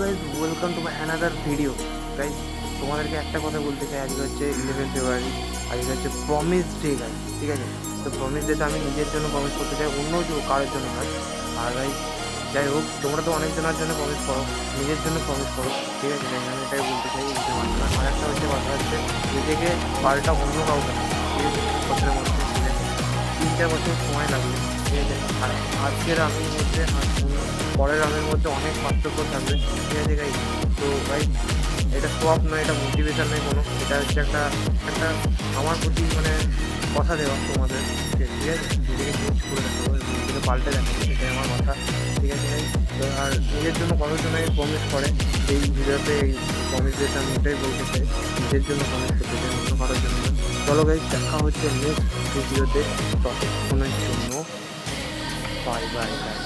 Guys welcome to my another video. Guys তোমাদেরকে একটা কথা বলতে চাই, আজকে হচ্ছে 11 ফেব্রুয়ারি, আজকে হচ্ছে প্রমিস ডে গাইজ, ঠিক আছে? তো প্রমিস ডেতে আমি নিজের জন্য প্রমিস করতে চাই, অন্য কারোর জন্য নয়। আর গাইজ যাই হোক, তোমরা তো অনেকজনের জন্য প্রমিস করো, নিজের জন্য প্রমিস করো, ঠিক আছে? তাই আমি এটাই বলতে চাই। এই যে মাত্রা আর একটা হচ্ছে কথা হচ্ছে নিজেকে পাল্টা অন্য কাউকে না, ঠিক আছে? বছরের মধ্যে, ঠিক আছে? 3-4 বছর সময় লাগবে, ঠিক আছে? আর আজকের আমির মধ্যে আর পরের আমির মধ্যে অনেক পার্থক্য থাকবে, ঠিক আছে গাইজ? তো গাইজ এটা সোয়াপ নয়, এটা মোটিভেশন নয় কোনো, এটা হচ্ছে একটা একটা আমার প্রতি মানে কথা দেওয়া তোমাদের, ঠিক আছে? নিজেকে চেঞ্জ করে দেখো, নিজেকে পাল্টে দেখো, এটাই আমার কথা, ঠিক আছে গাইজ? তো আর নিজের জন্য কতজনে প্রমিস করে এই ভিডিওতে, এই প্রমিস ডেতে আমি এটাই বলতে চাই, নিজের জন্য প্রমিস করতে চাই, অন্য কারোর জন্য না। চলো গাইজ, দেখা হচ্ছে নেক্সট ভিডিওতে, ততক্ষণের জন্য বাই বাই গাইজ।